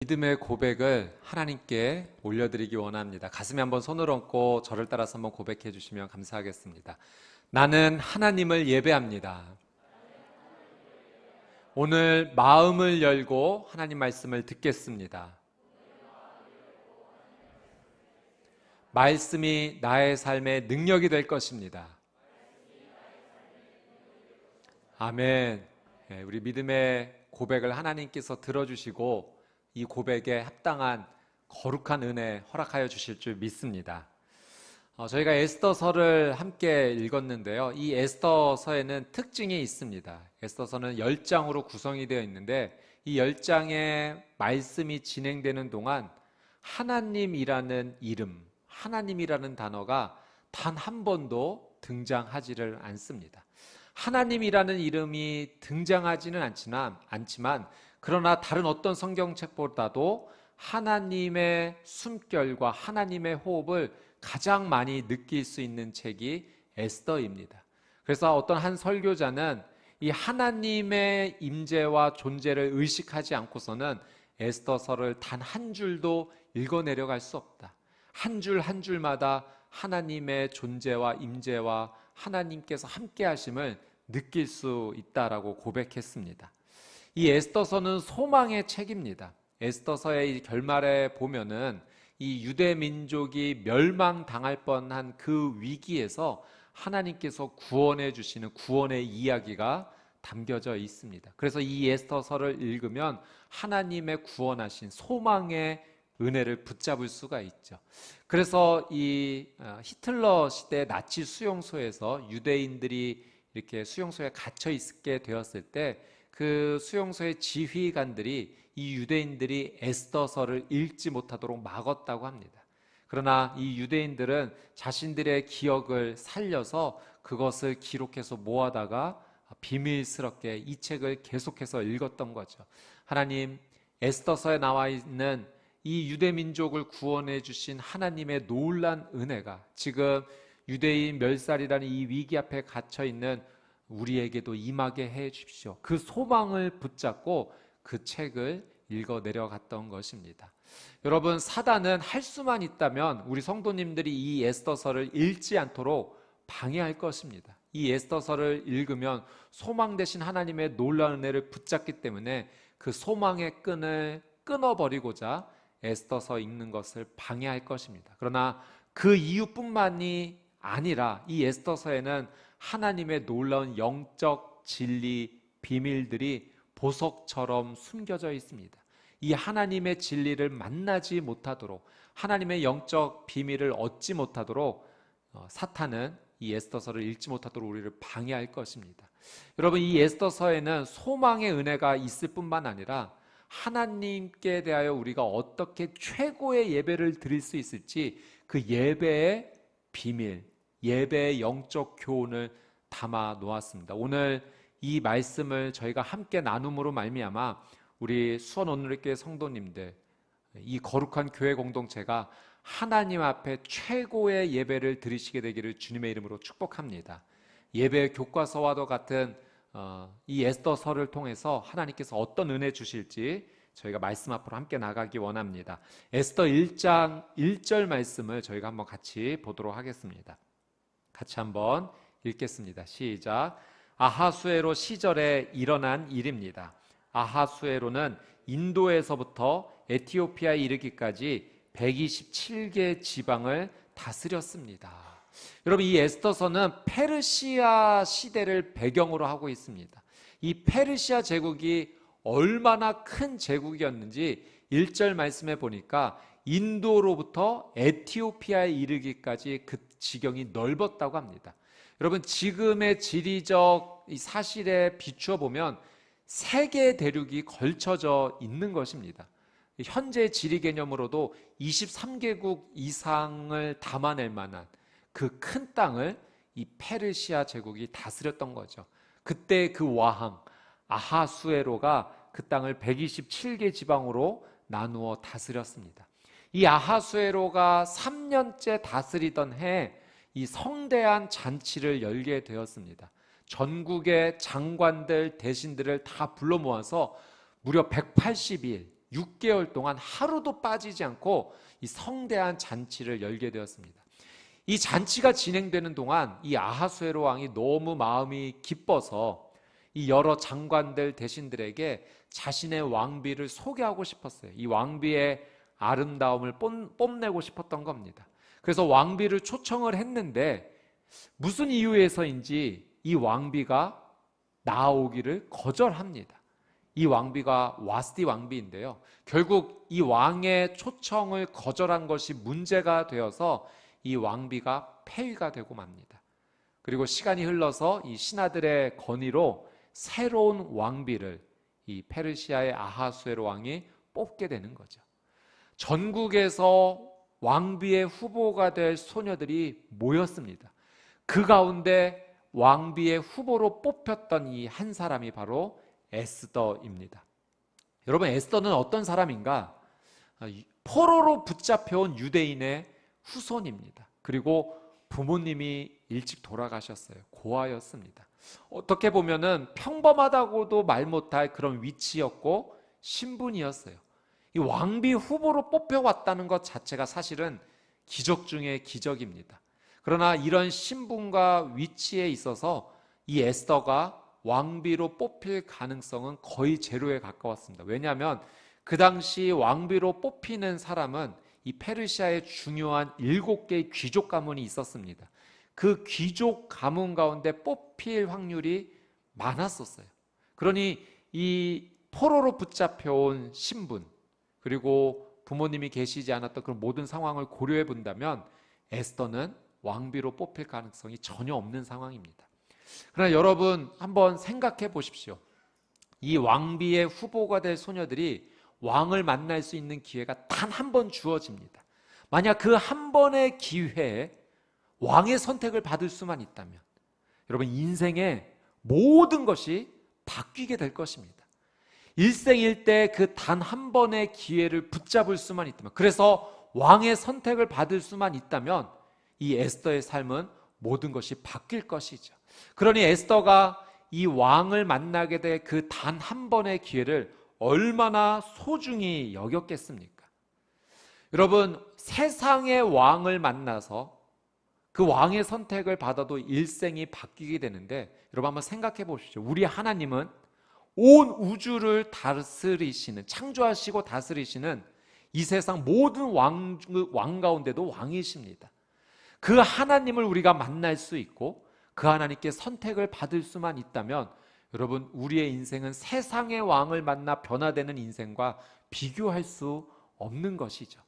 믿음의 고백을 하나님께 올려드리기 원합니다. 가슴에 한번 손을 얹고 저를 따라서 한번 고백해 주시면 감사하겠습니다. 나는 하나님을 예배합니다. 오늘 마음을 열고 하나님 말씀을 듣겠습니다. 말씀이 나의 삶의 능력이 될 것입니다. 아멘. 우리 믿음의 고백을 하나님께서 들어주시고 이 고백에 합당한 거룩한 은혜 허락하여 주실 줄 믿습니다. 저희가 에스더서를 함께 읽었는데요. 이 에스더서에는 특징이 있습니다. 에스더서는 10장으로 구성이 되어 있는데 이 10장의 말씀이 진행되는 동안 하나님이라는 이름, 하나님이라는 단어가 단 한 번도 등장하지를 않습니다. 하나님이라는 이름이 등장하지는 않지만 그러나 다른 어떤 성경책보다도 하나님의 숨결과 하나님의 호흡을 가장 많이 느낄 수 있는 책이 에스더입니다. 그래서 어떤 한 설교자는 이 하나님의 임재와 존재를 의식하지 않고서는 에스더서를 단 한 줄도 읽어내려갈 수 없다. 한 줄 한 줄마다 하나님의 존재와 임재와 하나님께서 함께 하심을 느낄 수 있다라고 고백했습니다. 이 에스더서는 소망의 책입니다. 에스더서의 이 결말에 보면은 이 유대 민족이 멸망당할 뻔한 그 위기에서 하나님께서 구원해 주시는 구원의 이야기가 담겨져 있습니다. 그래서 이 에스더서를 읽으면 하나님의 구원하신 소망의 은혜를 붙잡을 수가 있죠. 그래서 이 히틀러 시대 나치 수용소에서 유대인들이 이렇게 수용소에 갇혀 있게 되었을 때 그 수용소의 지휘관들이 이 유대인들이 에스더서를 읽지 못하도록 막았다고 합니다. 그러나 이 유대인들은 자신들의 기억을 살려서 그것을 기록해서 모아다가 비밀스럽게 이 책을 계속해서 읽었던 거죠. 하나님, 에스더서에 나와 있는 이 유대 민족을 구원해 주신 하나님의 놀란 은혜가 지금 유대인 멸살이라는 이 위기 앞에 갇혀 있는 우리에게도 임하게 해 주십시오. 그 소망을 붙잡고 그 책을 읽어 내려갔던 것입니다. 여러분, 사단은 할 수만 있다면 우리 성도님들이 이 에스더서를 읽지 않도록 방해할 것입니다. 이 에스더서를 읽으면 소망 되신 하나님의 놀라운 은혜를 붙잡기 때문에 그 소망의 끈을 끊어버리고자 에스더서 읽는 것을 방해할 것입니다. 그러나 그 이유뿐만이 아니라 이 에스더서에는 하나님의 놀라운 영적 진리 비밀들이 보석처럼 숨겨져 있습니다. 이 하나님의 진리를 만나지 못하도록, 하나님의 영적 비밀을 얻지 못하도록 사탄은 이 에스더서를 읽지 못하도록 우리를 방해할 것입니다. 여러분, 이 에스더서에는 소망의 은혜가 있을 뿐만 아니라 하나님께 대하여 우리가 어떻게 최고의 예배를 드릴 수 있을지 그 예배의 비밀, 예배의 영적 교훈을 담아 놓았습니다. 오늘 이 말씀을 저희가 함께 나눔으로 말미암아 우리 수원 온누리교회 성도님들, 이 거룩한 교회 공동체가 하나님 앞에 최고의 예배를 드리시게 되기를 주님의 이름으로 축복합니다. 예배 교과서와도 같은 이 에스더서를 통해서 하나님께서 어떤 은혜 주실지 저희가 말씀 앞으로 함께 나가기 원합니다. 에스더 1장 1절 말씀을 저희가 한번 같이 보도록 하겠습니다. 같이 한번 읽겠습니다. 시작. 아하수에로 시절에 일어난 일입니다. 아하수에로는 인도에서부터 에티오피아에 이르기까지 127개 지방을 다스렸습니다. 여러분, 이 에스더서는 페르시아 시대를 배경으로 하고 있습니다. 이 페르시아 제국이 얼마나 큰 제국이었는지 1절 말씀에 보니까 인도로부터 에티오피아에 이르기까지 그 지경이 넓었다고 합니다. 여러분, 지금의 지리적 사실에 비추어 보면 세계 대륙이 걸쳐져 있는 것입니다. 현재 지리 개념으로도 23개국 이상을 담아낼 만한 그 큰 땅을 이 페르시아 제국이 다스렸던 거죠. 그때 그 왕 아하수에로가 그 땅을 127개 지방으로 나누어 다스렸습니다. 이 아하수에로가 3년째 다스리던 해 이 성대한 잔치를 열게 되었습니다. 전국의 장관들, 대신들을 다 불러 모아서 무려 180일 6개월 동안 하루도 빠지지 않고 이 성대한 잔치를 열게 되었습니다. 이 잔치가 진행되는 동안 이 아하수에로 왕이 너무 마음이 기뻐서 이 여러 장관들 대신들에게 자신의 왕비를 소개하고 싶었어요. 이 왕비의 아름다움을 뽐내고 싶었던 겁니다. 그래서 왕비를 초청을 했는데 무슨 이유에서인지 이 왕비가 나오기를 거절합니다. 이 왕비가 와스디 왕비인데요, 결국 이 왕의 초청을 거절한 것이 문제가 되어서 이 왕비가 폐위가 되고 맙니다. 그리고 시간이 흘러서 이 신하들의 건의로 새로운 왕비를 이 페르시아의 아하수에로 왕이 뽑게 되는 거죠. 전국에서 왕비의 후보가 될 소녀들이 모였습니다. 그 가운데 왕비의 후보로 뽑혔던 이 한 사람이 바로 에스더입니다. 여러분, 에스더는 어떤 사람인가? 포로로 붙잡혀온 유대인의 후손입니다. 그리고 부모님이 일찍 돌아가셨어요. 고아였습니다. 어떻게 보면은 평범하다고도 말 못할 그런 위치였고 신분이었어요. 이 왕비 후보로 뽑혀왔다는 것 자체가 사실은 기적 중의 기적입니다. 그러나 이런 신분과 위치에 있어서 이 에스더가 왕비로 뽑힐 가능성은 거의 제로에 가까웠습니다. 왜냐하면 그 당시 왕비로 뽑히는 사람은 이 페르시아의 중요한 7개의 귀족 가문이 있었습니다. 그 귀족 가문 가운데 뽑힐 확률이 많았었어요. 그러니 이 포로로 붙잡혀온 신분, 그리고 부모님이 계시지 않았던 그런 모든 상황을 고려해 본다면 에스더는 왕비로 뽑힐 가능성이 전혀 없는 상황입니다. 그러나 여러분, 한번 생각해 보십시오. 이 왕비의 후보가 될 소녀들이 왕을 만날 수 있는 기회가 단 한 번 주어집니다. 만약 그 한 번의 기회에 왕의 선택을 받을 수만 있다면 여러분, 인생의 모든 것이 바뀌게 될 것입니다. 일생일대 그 단 한 번의 기회를 붙잡을 수만 있다면, 그래서 왕의 선택을 받을 수만 있다면 이 에스더의 삶은 모든 것이 바뀔 것이죠. 그러니 에스더가 이 왕을 만나게 될 그 단 한 번의 기회를 얼마나 소중히 여겼겠습니까? 여러분, 세상의 왕을 만나서 그 왕의 선택을 받아도 일생이 바뀌게 되는데, 여러분 한번 생각해 보십시오. 우리 하나님은 온 우주를 다스리시는, 창조하시고 다스리시는 이 세상 모든 왕 가운데도 왕이십니다. 그 하나님을 우리가 만날 수 있고 그 하나님께 선택을 받을 수만 있다면 여러분, 우리의 인생은 세상의 왕을 만나 변화되는 인생과 비교할 수 없는 것이죠.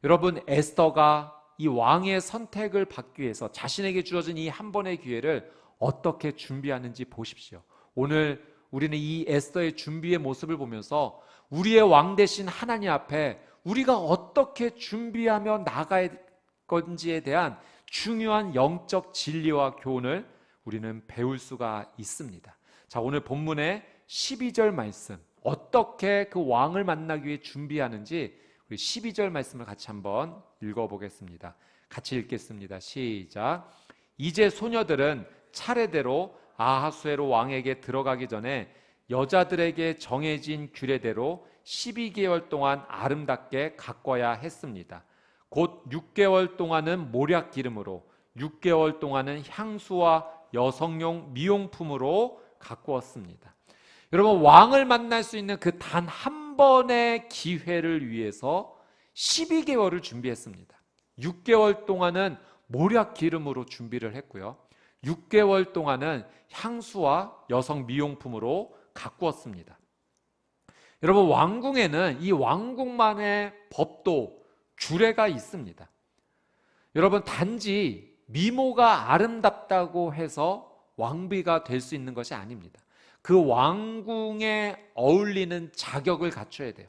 여러분, 에스더가 이 왕의 선택을 받기 위해서 자신에게 주어진 이 한 번의 기회를 어떻게 준비하는지 보십시오. 오늘 우리는 이 에스더의 준비의 모습을 보면서 우리의 왕 되신 하나님 앞에 우리가 어떻게 준비하며 나갈 건지에 대한 중요한 영적 진리와 교훈을 우리는 배울 수가 있습니다. 자, 오늘 본문의 12절 말씀, 어떻게 그 왕을 만나기 위해 준비하는지 우리 12절 말씀을 같이 한번 읽어보겠습니다. 같이 읽겠습니다. 시작. 이제 소녀들은 차례대로 아하수에로 왕에게 들어가기 전에 여자들에게 정해진 규례대로 12개월 동안 아름답게 가꿔야 했습니다. 곧 6개월 동안은 몰약 기름으로, 6개월 동안은 향수와 여성용 미용품으로 가꾸었습니다. 여러분, 왕을 만날 수 있는 그 단 한 번의 기회를 위해서 12개월을 준비했습니다. 6개월 동안은 몰약 기름으로 준비를 했고요, 6개월 동안은 향수와 여성 미용품으로 가꾸었습니다. 여러분, 왕궁에는 이 왕궁만의 법도 규례가 있습니다. 여러분, 단지 미모가 아름답다고 해서 왕비가 될 수 있는 것이 아닙니다. 그 왕궁에 어울리는 자격을 갖춰야 돼요.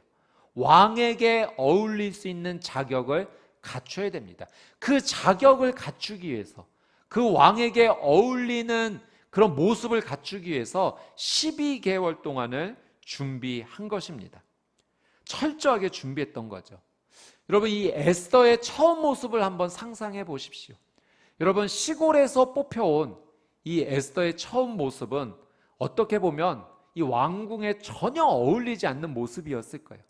왕에게 어울릴 수 있는 자격을 갖춰야 됩니다. 그 자격을 갖추기 위해서, 그 왕에게 어울리는 그런 모습을 갖추기 위해서 12개월 동안을 준비한 것입니다. 철저하게 준비했던 거죠. 여러분, 이 에스더의 처음 모습을 한번 상상해 보십시오. 여러분, 시골에서 뽑혀온 이 에스더의 처음 모습은 어떻게 보면 이 왕궁에 전혀 어울리지 않는 모습이었을 거예요.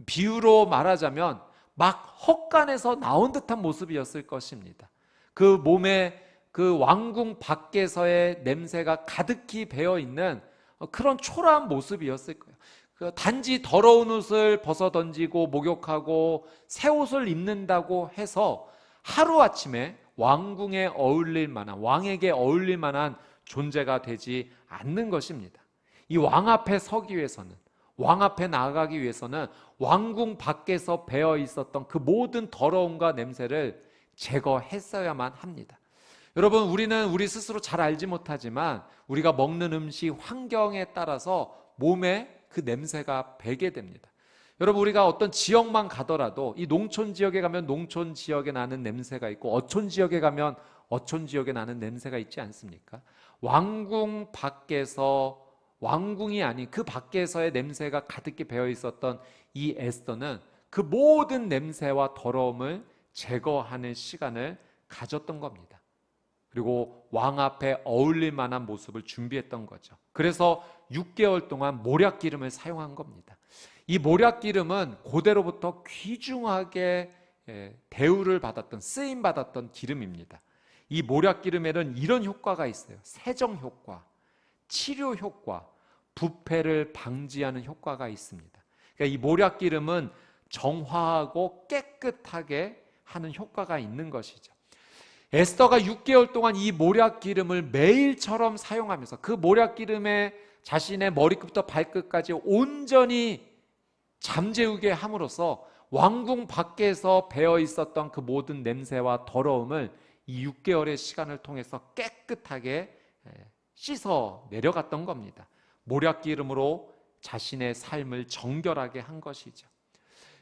비유로 말하자면 막 헛간에서 나온 듯한 모습이었을 것입니다. 그 몸에 그 왕궁 밖에서의 냄새가 가득히 배어 있는 그런 초라한 모습이었을 거예요. 단지 더러운 옷을 벗어 던지고 목욕하고 새 옷을 입는다고 해서 하루아침에 왕궁에 어울릴 만한, 왕에게 어울릴 만한 존재가 되지 않는 것입니다. 이 왕 앞에 서기 위해서는, 왕 앞에 나아가기 위해서는 왕궁 밖에서 배어 있었던 그 모든 더러움과 냄새를 제거했어야만 합니다. 여러분, 우리는 우리 스스로 잘 알지 못하지만 우리가 먹는 음식, 환경에 따라서 몸에 그 냄새가 배게 됩니다. 여러분, 우리가 어떤 지역만 가더라도 이 농촌 지역에 가면 농촌 지역에 나는 냄새가 있고 어촌 지역에 가면 어촌 지역에 나는 냄새가 있지 않습니까? 왕궁 밖에서, 왕궁이 아닌 그 밖에서의 냄새가 가득히 배어 있었던 이 에스더는 그 모든 냄새와 더러움을 제거하는 시간을 가졌던 겁니다. 그리고 왕 앞에 어울릴 만한 모습을 준비했던 거죠. 그래서 6개월 동안 모략기름을 사용한 겁니다. 이 모략기름은 고대로부터 귀중하게 대우를 받았던, 쓰임 받았던 기름입니다. 이 모략기름에는 이런 효과가 있어요. 세정 효과, 치료 효과, 부패를 방지하는 효과가 있습니다. 그러니까 이 모략기름은 정화하고 깨끗하게 하는 효과가 있는 것이죠. 에스더가 6개월 동안 이 모략기름을 매일처럼 사용하면서 그 모략기름에 자신의 머리끝부터 발끝까지 온전히 잠재우게 함으로써 왕궁 밖에서 배어 있었던 그 모든 냄새와 더러움을 이 6개월의 시간을 통해서 깨끗하게 씻어 내려갔던 겁니다. 모략기름으로 자신의 삶을 정결하게 한 것이죠.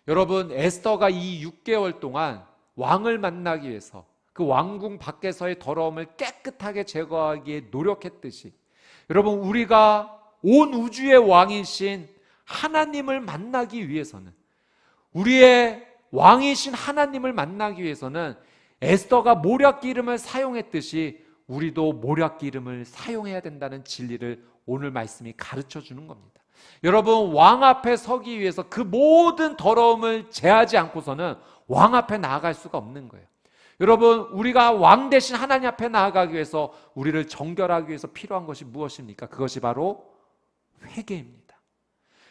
여러분, 에스더가 이 6개월 동안 왕을 만나기 위해서 그 왕궁 밖에서의 더러움을 깨끗하게 제거하기에 노력했듯이, 여러분, 우리가 온 우주의 왕이신 하나님을 만나기 위해서는, 우리의 왕이신 하나님을 만나기 위해서는 에스더가 모략기름을 사용했듯이 우리도 모략기름을 사용해야 된다는 진리를 오늘 말씀이 가르쳐 주는 겁니다. 여러분, 왕 앞에 서기 위해서 그 모든 더러움을 제하지 않고서는 왕 앞에 나아갈 수가 없는 거예요. 여러분, 우리가 왕 대신 하나님 앞에 나아가기 위해서, 우리를 정결하기 위해서 필요한 것이 무엇입니까? 그것이 바로 회개입니다.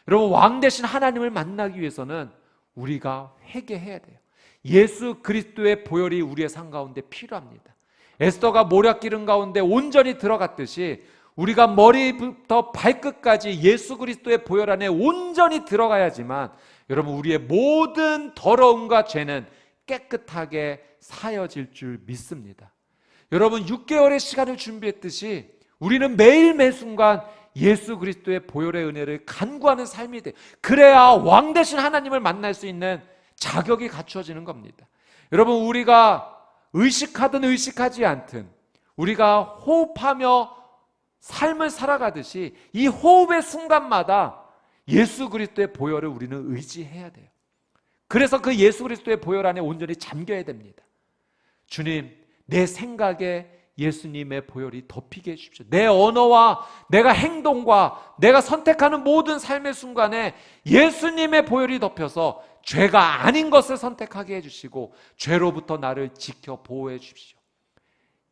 여러분, 왕 대신 하나님을 만나기 위해서는 우리가 회개해야 돼요. 예수 그리스도의 보혈이 우리의 삶 가운데 필요합니다. 에스더가 모략기름 가운데 온전히 들어갔듯이 우리가 머리부터 발끝까지 예수 그리스도의 보혈 안에 온전히 들어가야지만, 여러분, 우리의 모든 더러움과 죄는 깨끗하게 사여질 줄 믿습니다. 여러분, 6개월의 시간을 준비했듯이 우리는 매일 매순간 예수 그리스도의 보혈의 은혜를 간구하는 삶이 돼. 그래야 왕 대신 하나님을 만날 수 있는 자격이 갖추어지는 겁니다. 여러분, 우리가 의식하든 의식하지 않든 우리가 호흡하며 삶을 살아가듯이 이 호흡의 순간마다 예수 그리스도의 보혈을 우리는 의지해야 돼요. 그래서 그 예수 그리스도의 보혈 안에 온전히 잠겨야 됩니다. 주님, 내 생각에 예수님의 보혈이 덮이게 해주십시오. 내 언어와 내가 행동과 내가 선택하는 모든 삶의 순간에 예수님의 보혈이 덮여서 죄가 아닌 것을 선택하게 해주시고 죄로부터 나를 지켜 보호해 주십시오.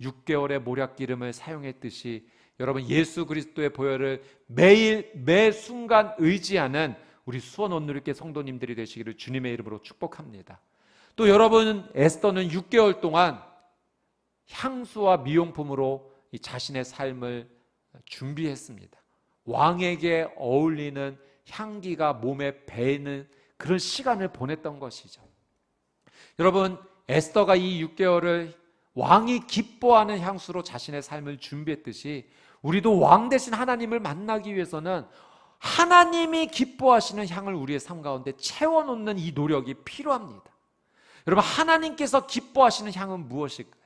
6개월의 모략기름을 사용했듯이 여러분, 예수 그리스도의 보혈을 매일 매 순간 의지하는 우리 수원 온누리교회 성도님들이 되시기를 주님의 이름으로 축복합니다. 또 여러분, 에스더는 6개월 동안 향수와 미용품으로 이 자신의 삶을 준비했습니다. 왕에게 어울리는 향기가 몸에 배이는 그런 시간을 보냈던 것이죠. 여러분, 에스더가 이 6개월을 왕이 기뻐하는 향수로 자신의 삶을 준비했듯이 우리도 왕 대신 하나님을 만나기 위해서는 하나님이 기뻐하시는 향을 우리의 삶 가운데 채워놓는 이 노력이 필요합니다. 여러분, 하나님께서 기뻐하시는 향은 무엇일까요?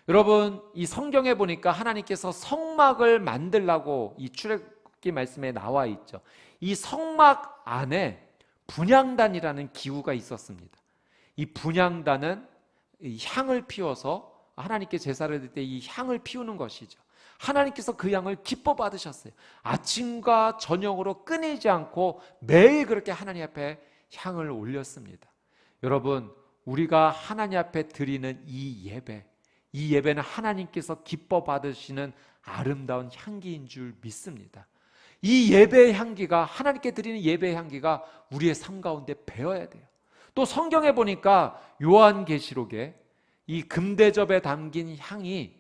여러분, 이 성경에 보니까 하나님께서 성막을 만들라고 이 출애굽기 말씀에 나와 있죠. 이 성막 안에 분향단이라는 기구가 있었습니다. 이 분향단은 이 향을 피워서 하나님께 제사를 드릴 때 이 향을 피우는 것이죠. 하나님께서 그 향을 기뻐 받으셨어요. 아침과 저녁으로 끊이지 않고 매일 그렇게 하나님 앞에 향을 올렸습니다. 여러분, 우리가 하나님 앞에 드리는 이 예배는 하나님께서 기뻐 받으시는 아름다운 향기인 줄 믿습니다. 이 예배의 향기가, 하나님께 드리는 예배의 향기가 우리의 삶 가운데 배어야 돼요. 또 성경에 보니까 요한계시록에 이 금대접에 담긴 향이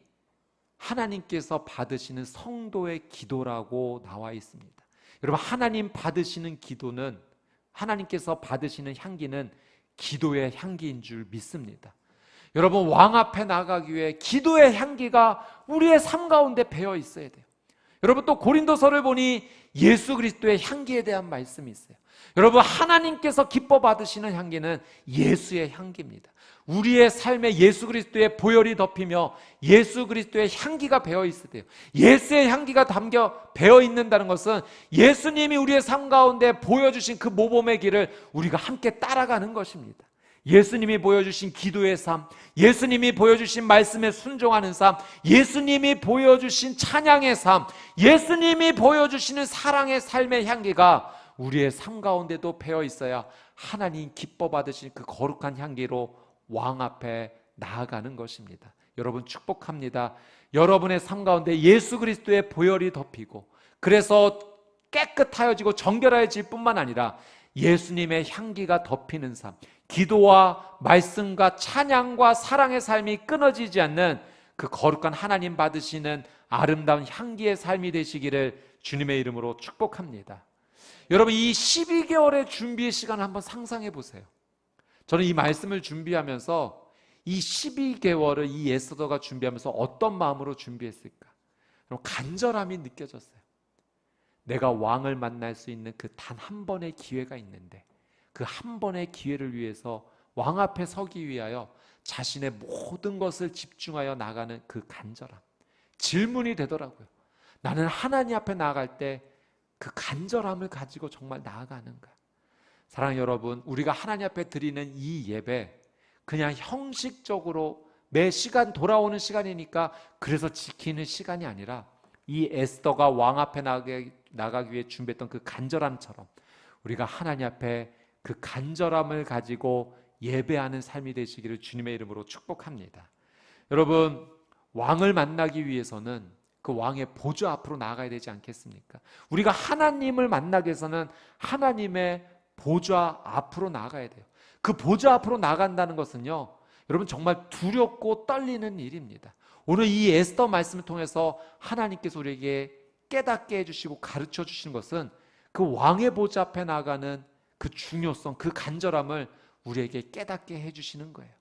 하나님께서 받으시는 성도의 기도라고 나와 있습니다. 여러분, 하나님 받으시는 기도는, 하나님께서 받으시는 향기는 기도의 향기인 줄 믿습니다. 여러분, 왕 앞에 나가기 위해 기도의 향기가 우리의 삶 가운데 배어 있어야 돼요. 여러분, 또 고린도서를 보니 예수 그리스도의 향기에 대한 말씀이 있어요. 여러분, 하나님께서 기뻐 받으시는 향기는 예수의 향기입니다. 우리의 삶에 예수 그리스도의 보혈이 덮이며 예수 그리스도의 향기가 배어 있어야 돼요. 예수의 향기가 배어 있는다는 것은 예수님이 우리의 삶 가운데 보여주신 그 모범의 길을 우리가 함께 따라가는 것입니다. 예수님이 보여주신 기도의 삶, 예수님이 보여주신 말씀에 순종하는 삶, 예수님이 보여주신 찬양의 삶, 예수님이 보여주시는 사랑의 삶의 향기가 우리의 삶 가운데도 배어 있어야 하나님 기뻐 받으신 그 거룩한 향기로 왕 앞에 나아가는 것입니다. 여러분, 축복합니다. 여러분의 삶 가운데 예수 그리스도의 보혈이 덮이고, 그래서 깨끗하여지고 정결해질 뿐만 아니라 예수님의 향기가 덮이는 삶, 기도와 말씀과 찬양과 사랑의 삶이 끊어지지 않는 그 거룩한 하나님 받으시는 아름다운 향기의 삶이 되시기를 주님의 이름으로 축복합니다. 여러분, 이 12개월의 준비의 시간을 한번 상상해 보세요. 저는 이 말씀을 준비하면서 이 12개월을 이 에스더가 준비하면서 어떤 마음으로 준비했을까? 간절함이 느껴졌어요. 내가 왕을 만날 수 있는 그 단 한 번의 기회가 있는데, 그 한 번의 기회를 위해서 왕 앞에 서기 위하여 자신의 모든 것을 집중하여 나가는 그 간절함, 질문이 되더라고요. 나는 하나님 앞에 나아갈 때 그 간절함을 가지고 정말 나아가는가? 사랑하는 여러분, 우리가 하나님 앞에 드리는 이 예배, 그냥 형식적으로 매 시간 돌아오는 시간이니까 그래서 지키는 시간이 아니라, 이 에스더가 왕 앞에 나가기 위해 준비했던 그 간절함처럼 우리가 하나님 앞에 그 간절함을 가지고 예배하는 삶이 되시기를 주님의 이름으로 축복합니다. 여러분, 왕을 만나기 위해서는 그 왕의 보좌 앞으로 나아가야 되지 않겠습니까? 우리가 하나님을 만나기 위해서는 하나님의 보좌 앞으로 나아가야 돼요. 그 보좌 앞으로 나간다는 것은요, 여러분, 정말 두렵고 떨리는 일입니다. 오늘 이 에스더 말씀을 통해서 하나님께서 우리에게 깨닫게 해주시고 가르쳐 주시는 것은 그 왕의 보좌 앞에 나가는 그 중요성, 그 간절함을 우리에게 깨닫게 해주시는 거예요.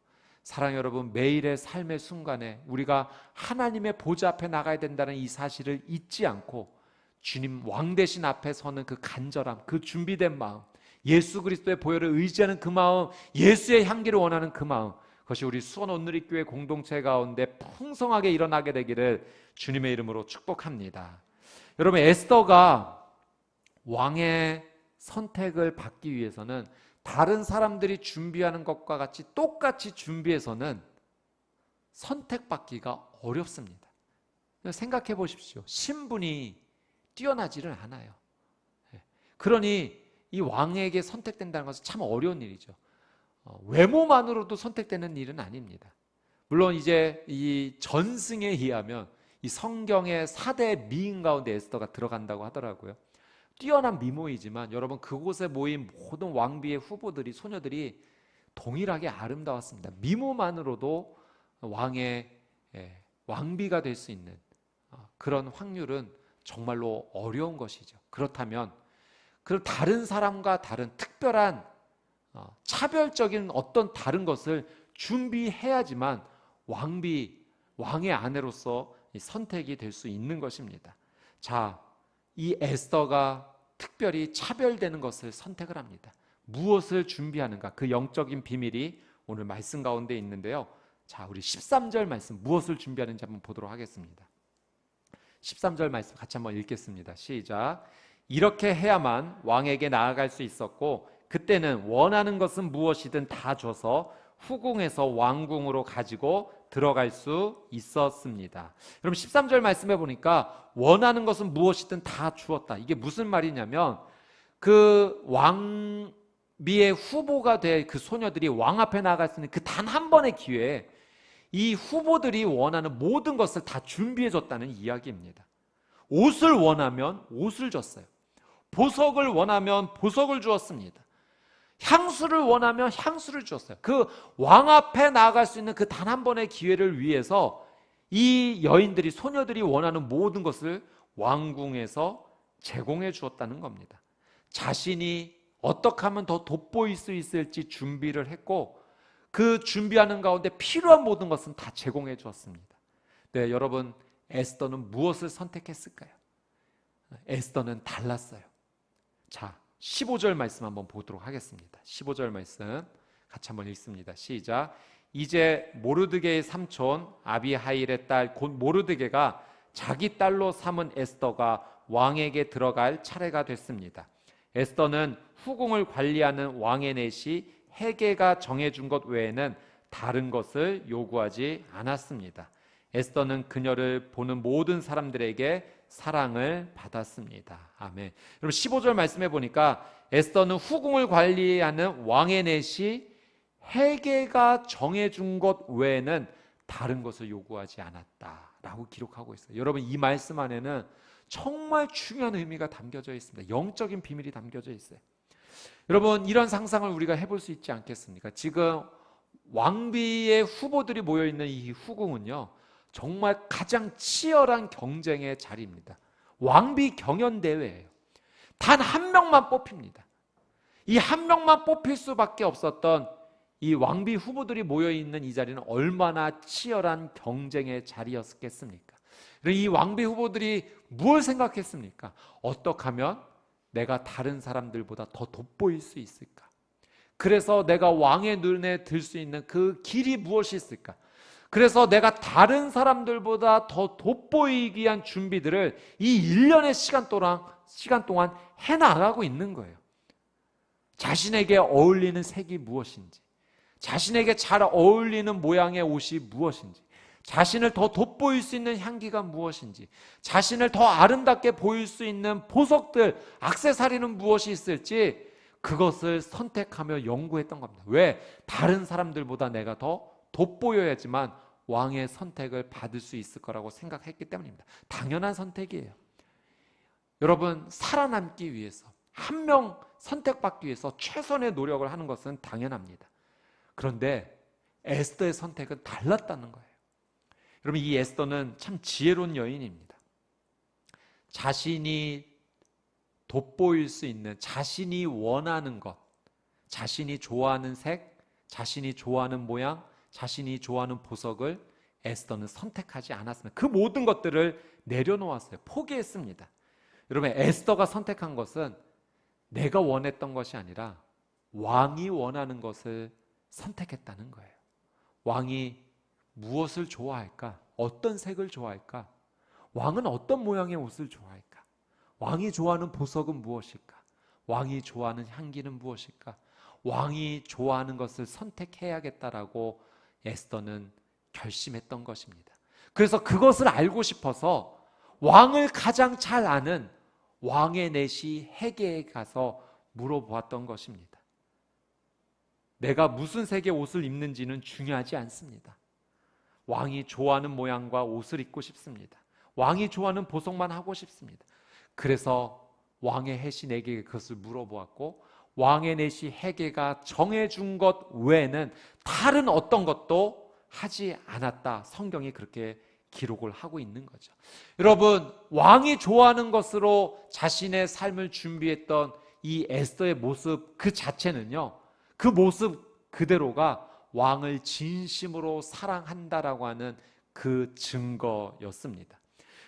사랑하는 여러분, 매일의 삶의 순간에 우리가 하나님의 보좌 앞에 나가야 된다는 이 사실을 잊지 않고 주님 왕 대신 앞에 서는 그 간절함, 그 준비된 마음, 예수 그리스도의 보혈을 의지하는 그 마음, 예수의 향기를 원하는 그 마음, 그것이 우리 수원 온누리교회 공동체 가운데 풍성하게 일어나게 되기를 주님의 이름으로 축복합니다. 여러분, 에스더가 왕의 선택을 받기 위해서는 다른 사람들이 준비하는 것과 같이 똑같이 준비해서는 선택받기가 어렵습니다. 생각해 보십시오. 신분이 뛰어나지를 않아요. 그러니 이 왕에게 선택된다는 것은 참 어려운 일이죠. 외모만으로도 선택되는 일은 아닙니다. 물론 이제 이 전승에 의하면 이 성경의 4대 미인 가운데 에스더가 들어간다고 하더라고요. 뛰어난 미모이지만 여러분, 그곳에 모인 모든 왕비의 후보들이, 소녀들이 동일하게 아름다웠습니다. 미모만으로도 왕의 왕비가 될 수 있는 그런 확률은 정말로 어려운 것이죠. 그렇다면 그 다른 사람과 다른 특별한 차별적인 어떤 다른 것을 준비해야지만 왕의 아내로서 선택이 될 수 있는 것입니다. 자, 이 에스더가 특별히 차별되는 것을 선택을 합니다. 무엇을 준비하는가? 그 영적인 비밀이 오늘 말씀 가운데 있는데요. 자, 우리 13절 말씀, 무엇을 준비하는지 한번 보도록 하겠습니다. 13절 말씀 같이 한번 읽겠습니다. 시작. 이렇게 해야만 왕에게 나아갈 수 있었고, 그때는 원하는 것은 무엇이든 다 줘서 후궁에서 왕궁으로 가지고 들어갈 수 있었습니다. 여러분, 13절 말씀해 보니까 원하는 것은 무엇이든 다 주었다. 이게 무슨 말이냐면 그 왕비의 후보가 될 그 소녀들이 왕 앞에 나아갈 수 있는 그 단 한 번의 기회에 이 후보들이 원하는 모든 것을 다 준비해 줬다는 이야기입니다. 옷을 원하면 옷을 줬어요. 보석을 원하면 보석을 주었습니다. 향수를 원하면 향수를 주었어요. 그 왕 앞에 나아갈 수 있는 그 단 한 번의 기회를 위해서 이 여인들이, 소녀들이 원하는 모든 것을 왕궁에서 제공해 주었다는 겁니다. 자신이 어떻게 하면 더 돋보일 수 있을지 준비를 했고, 그 준비하는 가운데 필요한 모든 것은 다 제공해 주었습니다. 네, 여러분, 에스더는 무엇을 선택했을까요? 에스더는 달랐어요. 자, 15절 말씀 한번 보도록 하겠습니다. 15절 말씀 같이 한번 읽습니다. 시작. 이제 모르드게의 삼촌 아비하일의 딸 곧 모르드게가 자기 딸로 삼은 에스더가 왕에게 들어갈 차례가 됐습니다. 에스더는 후궁을 관리하는 왕의 넷이 헤게가 정해준 것 외에는 다른 것을 요구하지 않았습니다. 에스더는 그녀를 보는 모든 사람들에게 사랑을 받았습니다. 아멘. 여러분 15절 말씀해 보니까 에스더는 후궁을 관리하는 왕의 넷이 헤게가 정해준 것 외에는 다른 것을 요구하지 않았다라고 기록하고 있어요. 여러분 이 말씀 안에는 정말 중요한 의미가 담겨져 있습니다. 영적인 비밀이 담겨져 있어요. 여러분 이런 상상을 우리가 해볼 수 있지 않겠습니까? 지금 왕비의 후보들이 모여있는 이 후궁은요, 정말 가장 치열한 경쟁의 자리입니다. 왕비 경연대회예요. 단 한 명만 뽑힙니다. 이 한 명만 뽑힐 수밖에 없었던 이 왕비 후보들이 모여있는 이 자리는 얼마나 치열한 경쟁의 자리였겠습니까? 이 왕비 후보들이 무엇을 생각했습니까? 어떻게 하면 내가 다른 사람들보다 더 돋보일 수 있을까? 그래서 내가 왕의 눈에 들 수 있는 그 길이 무엇이 있을까? 그래서 내가 다른 사람들보다 더 돋보이기 위한 준비들을 이 1년의 시간 동안 해나가고 있는 거예요. 자신에게 어울리는 색이 무엇인지, 자신에게 잘 어울리는 모양의 옷이 무엇인지, 자신을 더 돋보일 수 있는 향기가 무엇인지, 자신을 더 아름답게 보일 수 있는 보석들, 액세서리는 무엇이 있을지 그것을 선택하며 연구했던 겁니다. 왜? 다른 사람들보다 내가 더 돋보여야지만 왕의 선택을 받을 수 있을 거라고 생각했기 때문입니다. 당연한 선택이에요. 여러분 살아남기 위해서, 한 명 선택받기 위해서 최선의 노력을 하는 것은 당연합니다. 그런데 에스더의 선택은 달랐다는 거예요. 여러분 이 에스더는 참 지혜로운 여인입니다. 자신이 돋보일 수 있는, 자신이 원하는 것, 자신이 좋아하는 색, 자신이 좋아하는 모양, 자신이 좋아하는 보석을 에스더는 선택하지 않았습니다. 그 모든 것들을 내려놓았어요. 포기했습니다. 여러분 에스더가 선택한 것은 내가 원했던 것이 아니라 왕이 원하는 것을 선택했다는 거예요. 왕이 무엇을 좋아할까? 어떤 색을 좋아할까? 왕은 어떤 모양의 옷을 좋아할까? 왕이 좋아하는 보석은 무엇일까? 왕이 좋아하는 향기는 무엇일까? 왕이 좋아하는 것을 선택해야겠다라고 에스더는 결심했던 것입니다. 그래서 그것을 알고 싶어서 왕을 가장 잘 아는 왕의 넷이 헤게에 가서 물어보았던 것입니다. 내가 무슨 색의 옷을 입는지는 중요하지 않습니다. 왕이 좋아하는 모양과 옷을 입고 싶습니다. 왕이 좋아하는 보석만 하고 싶습니다. 그래서 왕의 햇이 내게 그것을 물어보았고, 왕의 넷이 헤게가 정해준 것 외에는 다른 어떤 것도 하지 않았다. 성경이 그렇게 기록을 하고 있는 거죠. 여러분 왕이 좋아하는 것으로 자신의 삶을 준비했던 이 에스더의 모습 그 자체는요, 그 모습 그대로가 왕을 진심으로 사랑한다라고 하는 그 증거였습니다.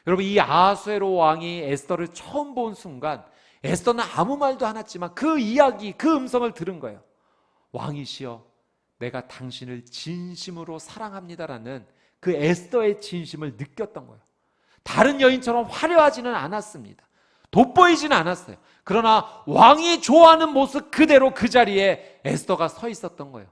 여러분 이 아하수에로 왕이 에스더를 처음 본 순간 에스더는 아무 말도 안 했지만 그 이야기, 그 음성을 들은 거예요. 왕이시여, 내가 당신을 진심으로 사랑합니다라는 그 에스더의 진심을 느꼈던 거예요. 다른 여인처럼 화려하지는 않았습니다. 돋보이지는 않았어요. 그러나 왕이 좋아하는 모습 그대로 그 자리에 에스더가 서 있었던 거예요.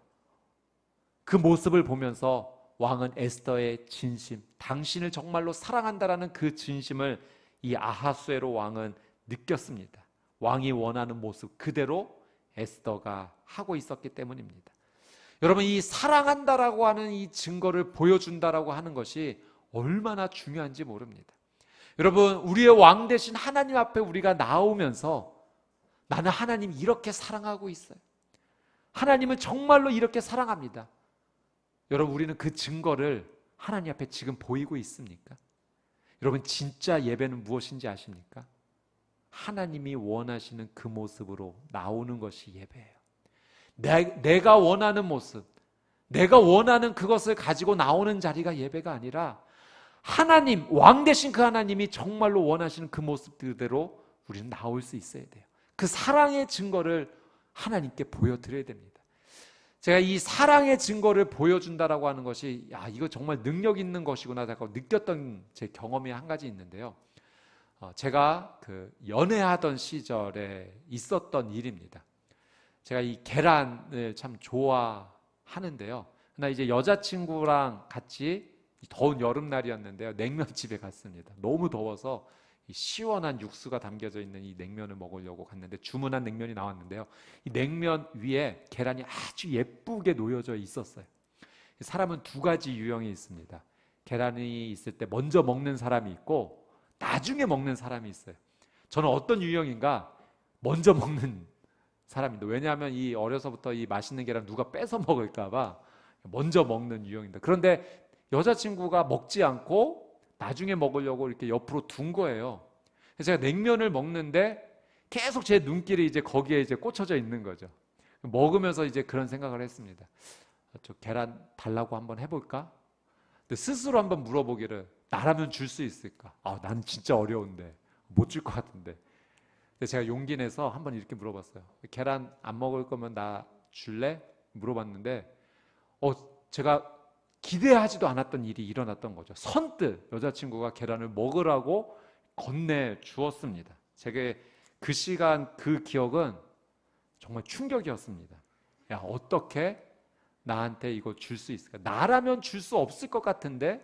그 모습을 보면서 왕은 에스더의 진심, 당신을 정말로 사랑한다라는 그 진심을 이 아하수에로 왕은 느꼈습니다. 왕이 원하는 모습 그대로 에스더가 하고 있었기 때문입니다. 여러분, 이 사랑한다라고 하는 이 증거를 보여준다라고 하는 것이 얼마나 중요한지 모릅니다. 여러분, 우리의 왕 대신 하나님 앞에 우리가 나오면서 나는 하나님 이렇게 사랑하고 있어요. 하나님은 정말로 이렇게 사랑합니다. 여러분, 우리는 그 증거를 하나님 앞에 지금 보이고 있습니까? 여러분, 진짜 예배는 무엇인지 아십니까? 하나님이 원하시는 그 모습으로 나오는 것이 예배예요. 내가 원하는 모습, 내가 원하는 그것을 가지고 나오는 자리가 예배가 아니라 하나님, 왕 대신 그 하나님이 정말로 원하시는 그 모습 그대로 우리는 나올 수 있어야 돼요. 그 사랑의 증거를 하나님께 보여드려야 됩니다. 제가 이 사랑의 증거를 보여준다라고 하는 것이 이거 정말 능력 있는 것이구나 느꼈던 제 경험이 한 가지 있는데요. 제가 그 연애하던 시절에 있었던 일입니다. 제가 이 계란을 참 좋아하는데요. 나 이제 여자친구랑 같이 더운 여름날이었는데요. 냉면집에 갔습니다. 너무 더워서 이 시원한 육수가 담겨져 있는 이 냉면을 먹으려고 갔는데 주문한 냉면이 나왔는데요. 이 냉면 위에 계란이 아주 예쁘게 놓여져 있었어요. 사람은 두 가지 유형이 있습니다. 계란이 있을 때 먼저 먹는 사람이 있고 나중에 먹는 사람이 있어요. 저는 어떤 유형인가? 먼저 먹는 사람입니다. 왜냐하면 이 어려서부터 이 맛있는 계란 누가 뺏어 먹을까 봐 먼저 먹는 유형입니다. 그런데 여자친구가 먹지 않고 나중에 먹으려고 이렇게 옆으로 둔 거예요. 그래서 제가 냉면을 먹는데 계속 제 눈길이 이제 거기에 이제 꽂혀져 있는 거죠. 먹으면서 이제 그런 생각을 했습니다. 저 계란 달라고 한번 해볼까? 근데 스스로 한번 물어보기를 나라면 줄 수 있을까? 난 진짜 어려운데 못 줄 것 같은데. 근데 제가 용기 내서 한번 이렇게 물어봤어요. 계란 안 먹을 거면 나 줄래? 물어봤는데 제가 기대하지도 않았던 일이 일어났던 거죠. 선뜻 여자친구가 계란을 먹으라고 건네주었습니다. 제게 그 시간 그 기억은 정말 충격이었습니다. 야, 어떻게 나한테 이거 줄 수 있을까? 나라면 줄 수 없을 것 같은데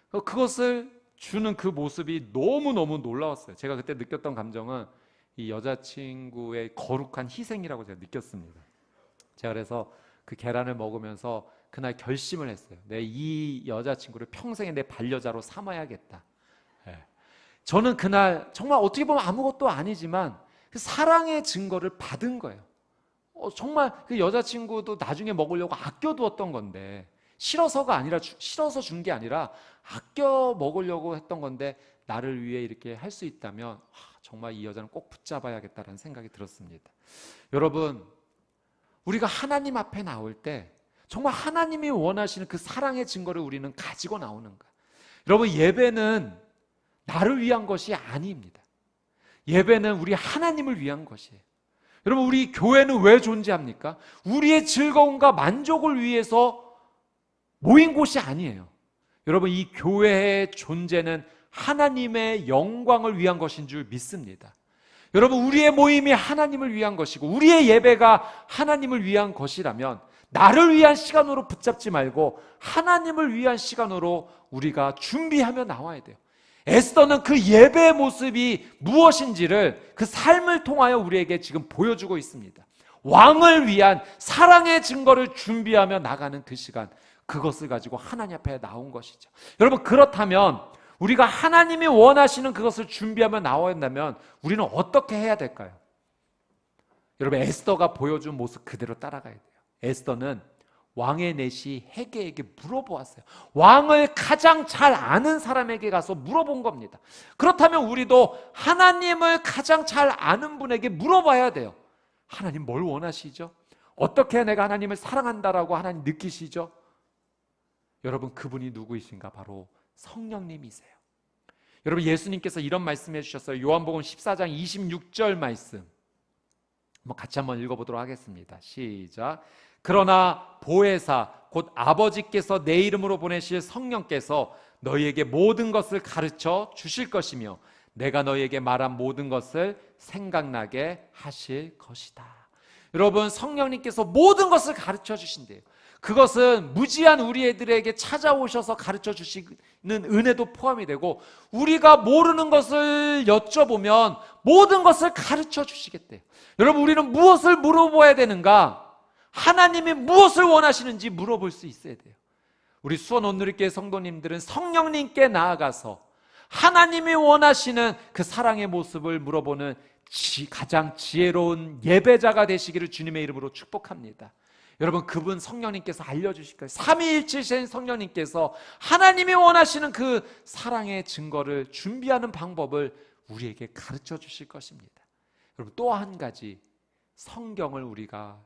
그것을 주는 그 모습이 너무너무 놀라웠어요. 제가 그때 느꼈던 감정은 이 여자친구의 거룩한 희생이라고 제가 느꼈습니다. 제가 그래서 그 계란을 먹으면서 그날 결심을 했어요. 내 이 여자친구를 평생의 내 반려자로 삼아야겠다. 저는 그날 정말 어떻게 보면 아무것도 아니지만 그 사랑의 증거를 받은 거예요. 정말 그 여자친구도 나중에 먹으려고 아껴두었던 건데 싫어서가 아니라 싫어서 준 게 아니라 아껴 먹으려고 했던 건데 나를 위해 이렇게 할 수 있다면 정말 이 여자는 꼭 붙잡아야겠다라는 생각이 들었습니다. 여러분, 우리가 하나님 앞에 나올 때 정말 하나님이 원하시는 그 사랑의 증거를 우리는 가지고 나오는가? 여러분, 예배는 나를 위한 것이 아닙니다. 예배는 우리 하나님을 위한 것이에요. 여러분, 우리 교회는 왜 존재합니까? 우리의 즐거움과 만족을 위해서 모인 곳이 아니에요. 여러분, 이 교회의 존재는 하나님의 영광을 위한 것인 줄 믿습니다. 여러분, 우리의 모임이 하나님을 위한 것이고 우리의 예배가 하나님을 위한 것이라면 나를 위한 시간으로 붙잡지 말고 하나님을 위한 시간으로 우리가 준비하며 나와야 돼요. 에스더는 그 예배의 모습이 무엇인지를 그 삶을 통하여 우리에게 지금 보여주고 있습니다. 왕을 위한 사랑의 증거를 준비하며 나가는 그 시간, 그것을 가지고 하나님 앞에 나온 것이죠. 여러분, 그렇다면 우리가 하나님이 원하시는 그것을 준비하며 나와야 한다면 우리는 어떻게 해야 될까요? 여러분, 에스더가 보여준 모습 그대로 따라가야 돼요. 에스더는 왕의 내시 헤게에게 물어보았어요. 왕을 가장 잘 아는 사람에게 가서 물어본 겁니다. 그렇다면 우리도 하나님을 가장 잘 아는 분에게 물어봐야 돼요. 하나님 뭘 원하시죠? 어떻게 내가 하나님을 사랑한다라고 하나님 느끼시죠? 여러분, 그분이 누구이신가? 바로 성령님이세요. 여러분, 예수님께서 이런 말씀해 주셨어요. 요한복음 14장 26절 말씀 같이 한번 읽어보도록 하겠습니다. 시작. 그러나 보혜사 곧 아버지께서 내 이름으로 보내실 성령께서 너희에게 모든 것을 가르쳐 주실 것이며 내가 너희에게 말한 모든 것을 생각나게 하실 것이다. 여러분, 성령님께서 모든 것을 가르쳐 주신대요. 그것은 무지한 우리 애들에게 찾아오셔서 가르쳐 주시는 은혜도 포함이 되고, 우리가 모르는 것을 여쭤보면 모든 것을 가르쳐 주시겠대요. 여러분, 우리는 무엇을 물어봐야 되는가? 하나님이 무엇을 원하시는지 물어볼 수 있어야 돼요. 우리 수원 온누리교회 성도님들은 성령님께 나아가서 하나님이 원하시는 그 사랑의 모습을 물어보는 가장 지혜로운 예배자가 되시기를 주님의 이름으로 축복합니다. 여러분, 그분 성령님께서 알려주실 거예요. 삼위일체신 성령님께서 하나님이 원하시는 그 사랑의 증거를 준비하는 방법을 우리에게 가르쳐 주실 것입니다. 여러분, 또 한 가지, 성경을 우리가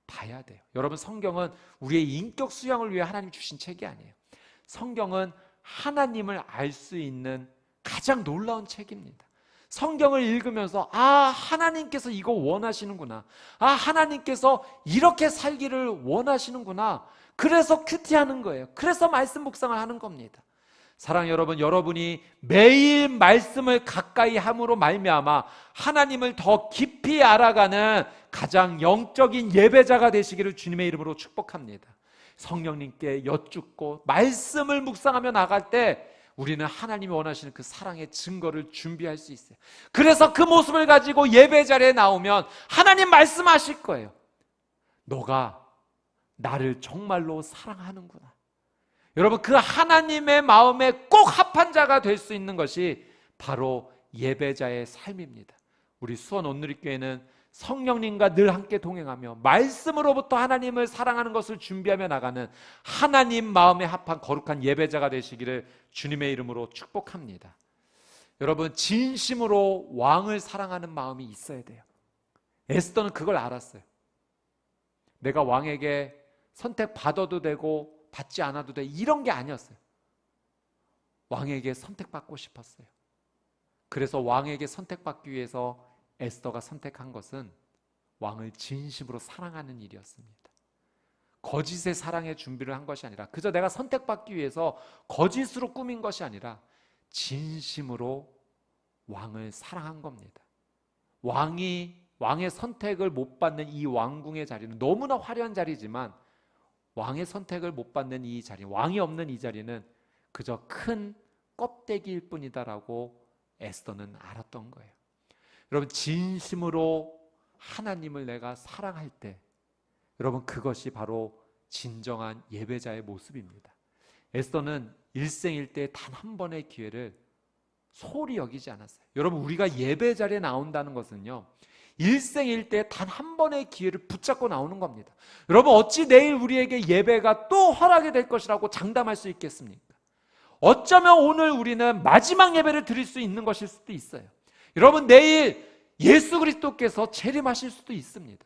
봐야 돼요. 여러분, 성경은 우리의 인격 수양을 위해 하나님 주신 책이 아니에요. 성경은 하나님을 알 수 있는 가장 놀라운 책입니다. 성경을 읽으면서 하나님께서 이거 원하시는구나, 하나님께서 이렇게 살기를 원하시는구나, 그래서 큐티하는 거예요. 그래서 말씀 묵상을 하는 겁니다. 사랑하는 여러분, 여러분이 매일 말씀을 가까이 함으로 말미암아 하나님을 더 깊이 알아가는 가장 영적인 예배자가 되시기를 주님의 이름으로 축복합니다. 성령님께 여쭙고 말씀을 묵상하며 나갈 때 우리는 하나님이 원하시는 그 사랑의 증거를 준비할 수 있어요. 그래서 그 모습을 가지고 예배 자리에 나오면 하나님 말씀하실 거예요. 너가 나를 정말로 사랑하는구나. 여러분, 그 하나님의 마음에 꼭 합한 자가 될 수 있는 것이 바로 예배자의 삶입니다. 우리 수원 온누리교회는 성령님과 늘 함께 동행하며 말씀으로부터 하나님을 사랑하는 것을 준비하며 나가는 하나님 마음에 합한 거룩한 예배자가 되시기를 주님의 이름으로 축복합니다. 여러분, 진심으로 왕을 사랑하는 마음이 있어야 돼요. 에스더는 그걸 알았어요. 내가 왕에게 선택받아도 되고 받지 않아도 돼, 이런 게 아니었어요. 왕에게 선택받고 싶었어요. 그래서 왕에게 선택받기 위해서 에스더가 선택한 것은 왕을 진심으로 사랑하는 일이었습니다. 거짓의 사랑의 준비를 한 것이 아니라, 그저 내가 선택받기 위해서 거짓으로 꾸민 것이 아니라 진심으로 왕을 사랑한 겁니다. 왕의 선택을 못 받는 이 왕궁의 자리는 너무나 화려한 자리지만, 왕의 선택을 못 받는 이 자리, 왕이 없는 이 자리는 그저 큰 껍데기일 뿐이다라고 에스더는 알았던 거예요. 여러분, 진심으로 하나님을 내가 사랑할 때, 여러분, 그것이 바로 진정한 예배자의 모습입니다. 에스더는 일생일대 단 한 번의 기회를 소홀히 여기지 않았어요. 여러분, 우리가 예배 자리에 나온다는 것은요, 일생일대 단 한 번의 기회를 붙잡고 나오는 겁니다. 여러분, 어찌 내일 우리에게 예배가 또 허락이 될 것이라고 장담할 수 있겠습니까? 어쩌면 오늘 우리는 마지막 예배를 드릴 수 있는 것일 수도 있어요. 여러분, 내일 예수 그리스도께서 재림하실 수도 있습니다.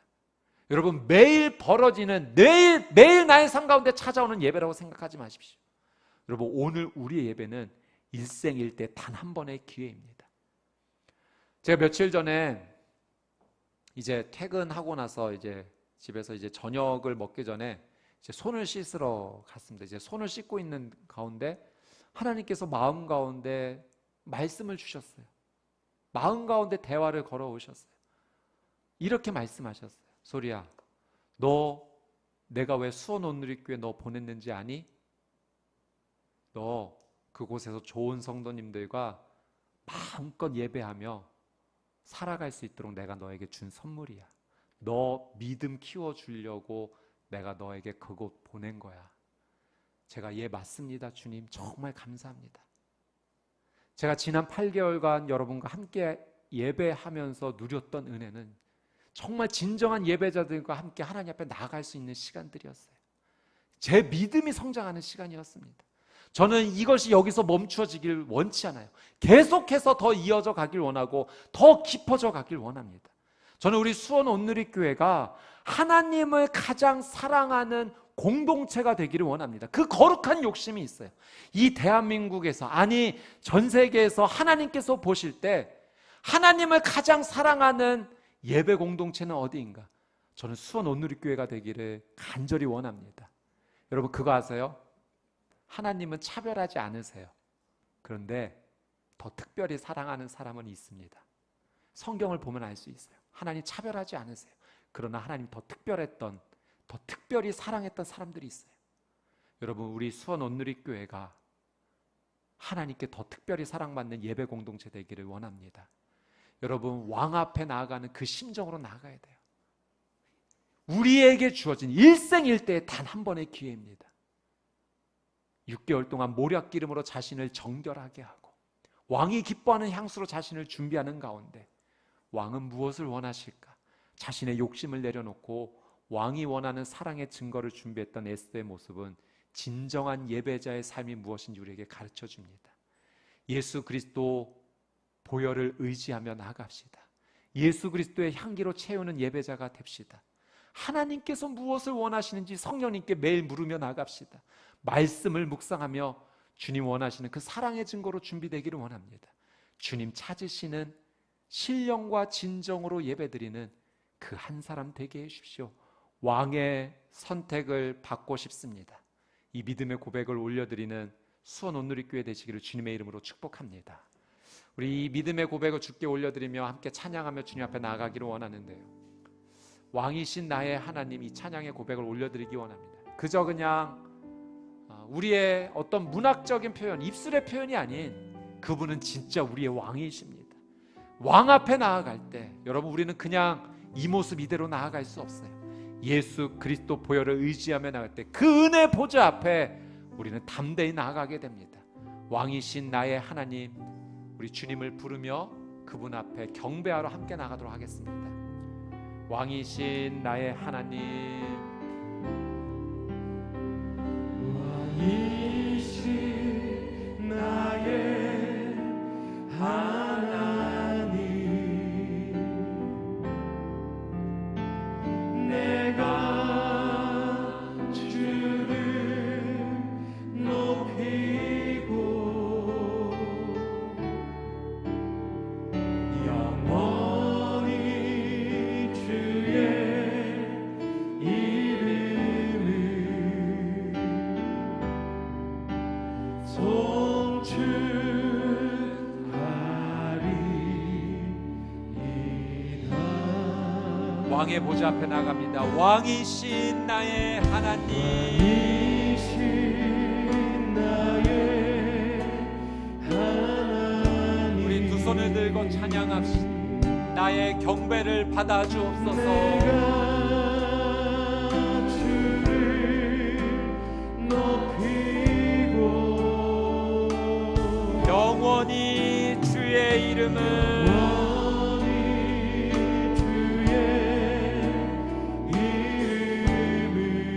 여러분, 매일 벌어지는, 매일 나의 삶 가운데 찾아오는 예배라고 생각하지 마십시오. 여러분, 오늘 우리의 예배는 일생일대 단 한 번의 기회입니다. 제가 며칠 전에 이제 퇴근하고 나서 이제 집에서 이제 저녁을 먹기 전에 이제 손을 씻으러 갔습니다. 이제 손을 씻고 있는 가운데 하나님께서 마음 가운데 말씀을 주셨어요. 마음 가운데 대화를 걸어오셨어요. 이렇게 말씀하셨어요. 소리야, 너 내가 왜 수원 온누리교회 너 보냈는지 아니? 너 그곳에서 좋은 성도님들과 마음껏 예배하며 살아갈 수 있도록 내가 너에게 준 선물이야. 너 믿음 키워주려고 내가 너에게 그곳 보낸 거야. 제가 예, 맞습니다 주님, 정말 감사합니다. 제가 지난 8개월간 여러분과 함께 예배하면서 누렸던 은혜는 정말 진정한 예배자들과 함께 하나님 앞에 나아갈 수 있는 시간들이었어요. 제 믿음이 성장하는 시간이었습니다. 저는 이것이 여기서 멈추어지길 원치 않아요. 계속해서 더 이어져 가길 원하고 더 깊어져 가길 원합니다. 저는 우리 수원 온누리교회가 하나님을 가장 사랑하는 공동체가 되기를 원합니다. 그 거룩한 욕심이 있어요. 이 대한민국에서, 아니 전 세계에서 하나님께서 보실 때 하나님을 가장 사랑하는 예배 공동체는 어디인가? 저는 수원 온누리교회가 되기를 간절히 원합니다. 여러분, 그거 아세요? 하나님은 차별하지 않으세요. 그런데 더 특별히 사랑하는 사람은 있습니다. 성경을 보면 알 수 있어요. 하나님 차별하지 않으세요. 그러나 하나님 더 특별했던, 더 특별히 사랑했던 사람들이 있어요. 여러분, 우리 수원 온누리교회가 하나님께 더 특별히 사랑받는 예배 공동체 되기를 원합니다. 여러분, 왕 앞에 나아가는 그 심정으로 나아가야 돼요. 우리에게 주어진 일생일대의 단 한 번의 기회입니다. 6개월 동안 모략기름으로 자신을 정결하게 하고 왕이 기뻐하는 향수로 자신을 준비하는 가운데 왕은 무엇을 원하실까? 자신의 욕심을 내려놓고 왕이 원하는 사랑의 증거를 준비했던 에스더의 모습은 진정한 예배자의 삶이 무엇인지 우리에게 가르쳐 줍니다. 예수 그리스도 보혈을 의지하며 나아갑시다. 예수 그리스도의 향기로 채우는 예배자가 됩시다. 하나님께서 무엇을 원하시는지 성령님께 매일 물으며 나아갑시다. 말씀을 묵상하며 주님 원하시는 그 사랑의 증거로 준비되기를 원합니다. 주님 찾으시는 신령과 진정으로 예배드리는 그 한 사람 되게 해주십시오. 왕의 선택을 받고 싶습니다. 이 믿음의 고백을 올려드리는 수원 온누리교회 되시기를 주님의 이름으로 축복합니다. 우리 이 믿음의 고백을 주께 올려드리며 함께 찬양하며 주님 앞에 나아가기를 원하는데요, 왕이신 나의 하나님, 이 찬양의 고백을 올려드리기 원합니다. 그저 그냥 우리의 어떤 문학적인 표현, 입술의 표현이 아닌 그분은 진짜 우리의 왕이십니다. 왕 앞에 나아갈 때 여러분, 우리는 그냥 이 모습 이대로 나아갈 수 없어요. 예수 그리스도 보혈을 의지하며 나갈 때 그 은혜 보좌 앞에 우리는 담대히 나아가게 됩니다. 왕이신 나의 하나님, 우리 주님을 부르며 그분 앞에 경배하러 함께 나가도록 하겠습니다. 왕이신 나의 하나님, 왕이신 나의 하나님, 내가 주를 높이고 영원히 주의 이름을 송축하리이다. 왕의 보좌 앞에 나갑니다. 왕이신 나의 하나님, 왕이신 나의 하나님, 우리 두 손을 들고 찬양합시다. 나의 경배를 받아 주옵소서. 내가 주를 높이고 영원히 주의 이름을 영원히 주의 이름을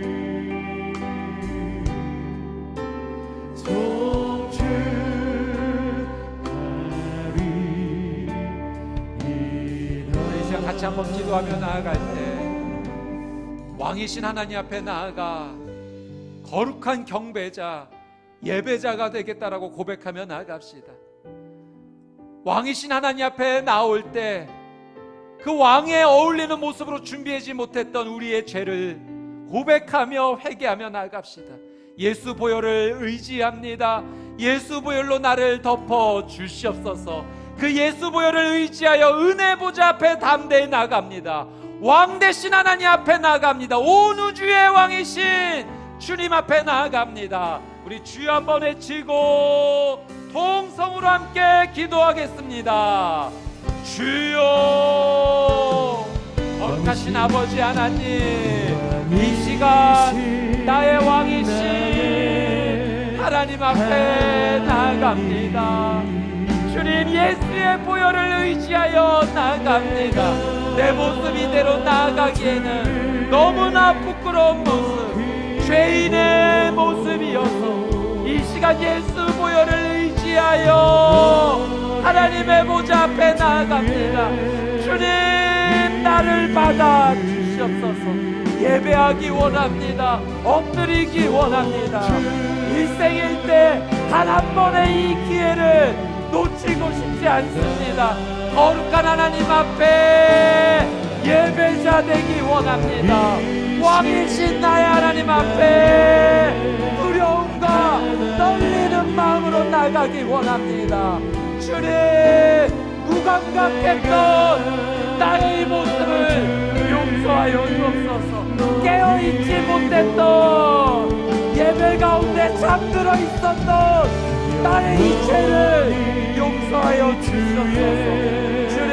송축하리이다. 우리 이 시간 같이 한번 기도하며 나아갈 때 왕이신 하나님 앞에 나아가 거룩한 경배자, 예배자가 되겠다라고 고백하며 나아갑시다. 왕이신 하나님 앞에 나올 때 그 왕에 어울리는 모습으로 준비하지 못했던 우리의 죄를 고백하며 회개하며 나아갑시다. 예수 보혈을 의지합니다. 예수 보혈로 나를 덮어 주시옵소서. 그 예수 보혈을 의지하여 은혜 보좌 앞에 담대히 나갑니다. 왕 대신 하나님 앞에 나갑니다. 온 우주의 왕이신 주님 앞에 나아갑니다. 우리 주여 한번 외치고 통성으로 함께 기도하겠습니다. 주여, 거룩하신 아버지 하나님, 이 시간 나의 왕이신 하나님 앞에 나아갑니다. 주님, 예수의 보혈을 의지하여 나아갑니다. 내 모습 이대로 나아가기에는 너무나 부끄러운 모습, 죄인의 모습이어서 이 시간 예수 보혈을 의지하여 하나님의 보좌 앞에 나아갑니다. 주님, 나를 받아 주시옵소서. 예배하기 원합니다. 엎드리기 원합니다. 일생일 때 단 한 번의 이 기회를 놓치고 싶지 않습니다. 거룩한 하나님 앞에 예배자 되기 원합니다. 왕이신 나의 하나님 앞에 두려움과 떨리는 마음으로 나가기 원합니다. 주님, 무감각했던 나의 모습을 용서하여 주옵소서. 깨어있지 못했던 예배 가운데 잠들어 있었던 나의 이 죄를 용서하여 주시옵소서. 주님,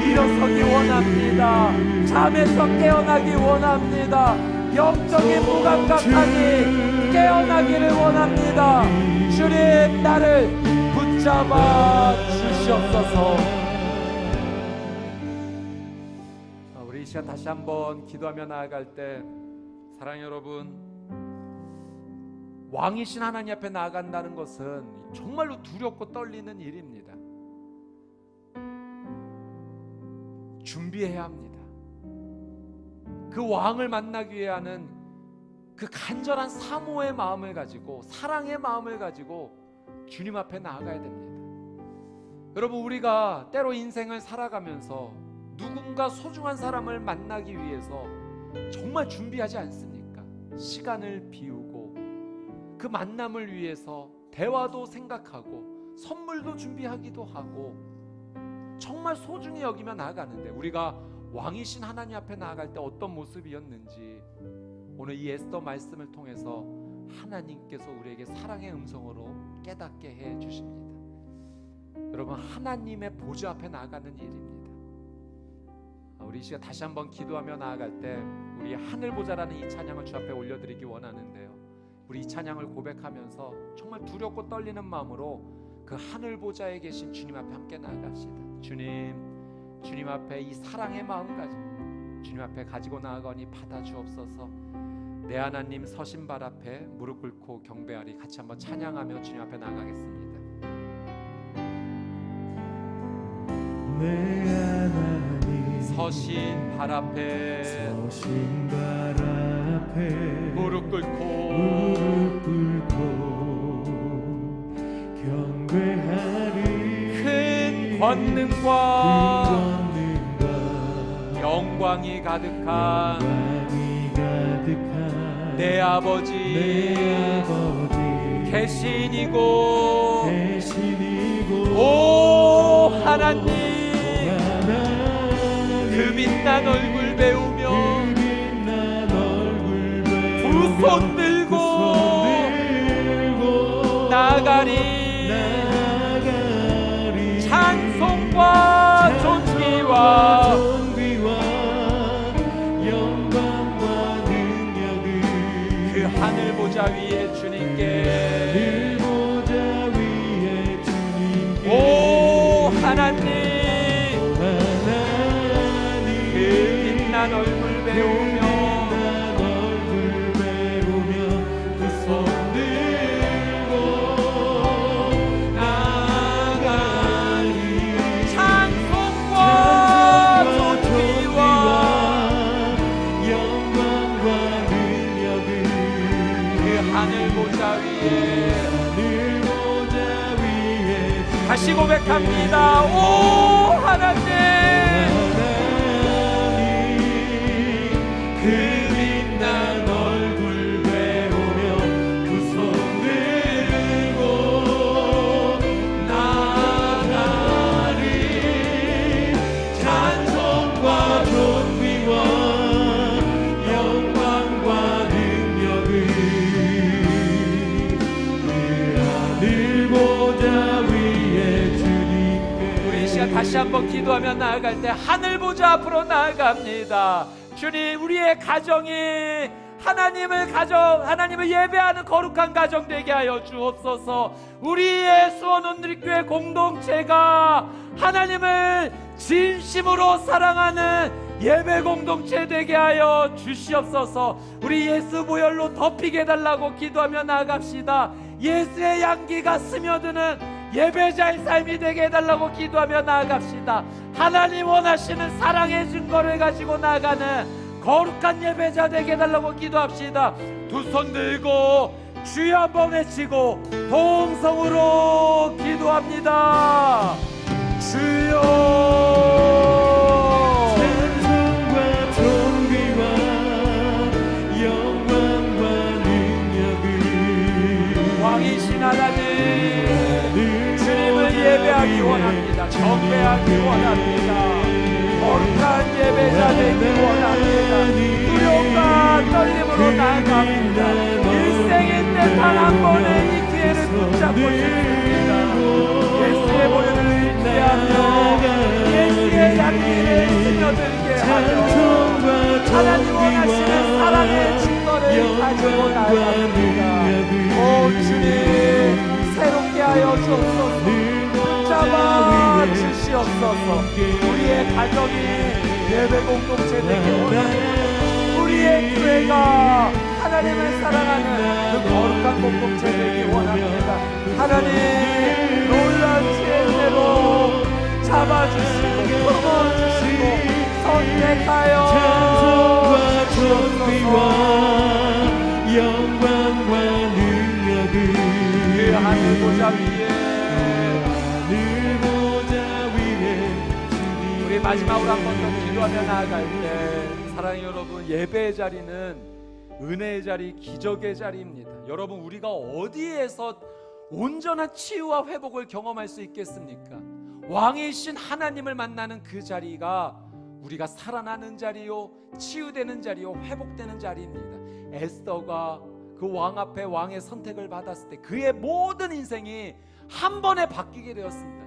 일어서기 원합니다. 잠에서 깨어나기 원합니다. 영적인 무감각함이 깨어나기를 원합니다. 주님, 나를 붙잡아 주시옵소서. 우리 이 시간 다시 한번 기도하며 나아갈 때, 사랑하는 여러분, 왕이신 하나님 앞에 나아간다는 것은 정말로 두렵고 떨리는 일입니다. 준비해야 합니다. 그 왕을 만나기 위해 하는 그 간절한 사모의 마음을 가지고, 사랑의 마음을 가지고 주님 앞에 나아가야 됩니다. 여러분, 우리가 때로 인생을 살아가면서 누군가 소중한 사람을 만나기 위해서 정말 준비하지 않습니까? 시간을 비우고 그 만남을 위해서 대화도 생각하고 선물도 준비하기도 하고 정말 소중히 여기며 나아가는데, 우리가 왕이신 하나님 앞에 나아갈 때 어떤 모습이었는지 오늘 이 에스더 말씀을 통해서 하나님께서 우리에게 사랑의 음성으로 깨닫게 해 주십니다. 여러분, 하나님의 보좌 앞에 나아가는 일입니다. 우리 이 시간 다시 한번 기도하며 나아갈 때 우리 하늘 보좌라는 이 찬양을 주 앞에 올려드리기 원하는데요, 우리 이 찬양을 고백하면서 정말 두렵고 떨리는 마음으로 그 하늘 보좌에 계신 주님 앞에 함께 나아갑시다. 주님 앞에 이 사랑의 마음 가지고 주님 앞에 가지고 나아가니 받아주옵소서. 내 하나님 서신 발 앞에 무릎 꿇고 경배하리. 같이 한번 찬양하며 주님 앞에 나아가겠습니다. 내 하나님 서신 발 앞에 서신 발 앞에 무릎 꿇고 경배하리. 큰 권능과 영광이 가득한 내 아버지 계시니고 오 하나님, 그 빛난 얼굴 배우며 두 손 들고 나아가리. 찬송과 존귀와 영광과 능력을 그 하늘 보좌 위에 주님께 오 하나님, 그 빛난 얼굴 배우며 두 손 들고 나아가리. 찬송과 존귀와 영광과 능력을 그 하늘 보좌 위에 다시 고백합니다. 오 하나님, 그 빛난 얼굴 배우며 두 손 들고 나아가리. 찬송과 존귀와 영광과 능력을 그 하늘 보좌 위에 주님께. 우리 이 시간 다시 한번 기도하며 나아갈 때 하늘 보좌 앞으로 나아갑니다. 주님, 우리의 가정이 하나님을 예배하는 거룩한 가정 되게 하여 주옵소서. 우리의 수원원들교회 공동체가 하나님을 진심으로 사랑하는 예배 공동체 되게 하여 주시옵소서. 우리 예수 보혈로 덮이게 해달라고 기도하며 나아갑시다. 예수의 향기가 스며드는 예배자의 삶이 되게 해달라고 기도하며 나아갑시다. 하나님 원하시는 사랑의 증거를 가지고 나아가는 거룩한 예배자 되게 해달라고 기도합시다. 두 손 들고 주여 한번 외치고 동성으로 기도합니다. 주여. 찬송과 존귀와 영광과 능력을 왕이신 하나님, 주님을 예배하기 원합니다. 경배하기 원합니다. 더 거룩한 예배자 되기 원합니다. 두려움과 떨림으로 나아갑니다. 일생일 때 단 한 번의 이 기회를 붙잡고 싶습니다. 예수의 보혈을 의지하며 예수의 양길에 스며들게 하여 하나님 원하시는 사랑의 증거를 가지고 나아갑니다. 오 주님, 새롭게 하여 주옵소서. 붙잡아 주시옵소서. 우리의 가정이 예배 공동체 되기 원합니다. 우리의 교회가 하나님을 사랑하는 그 거룩한 공동체 되기 원합니다. 하나님 놀라운 지혜대로 잡아주시고 품어주시고 선택하여 찬송과 존귀와 영광과 능력을 그 하늘 보좌 위에 우리 마지막으로 한 번 더 기도하며 나아갈 때 사랑하는 여러분, 예배의 자리는 은혜의 자리, 기적의 자리입니다. 여러분, 우리가 어디에서 온전한 치유와 회복을 경험할 수 있겠습니까? 왕이신 하나님을 만나는 그 자리가 우리가 살아나는 자리요, 치유되는 자리요, 회복되는 자리입니다. 에스더가 그 왕 앞에 왕의 선택을 받았을 때 그의 모든 인생이 한 번에 바뀌게 되었습니다.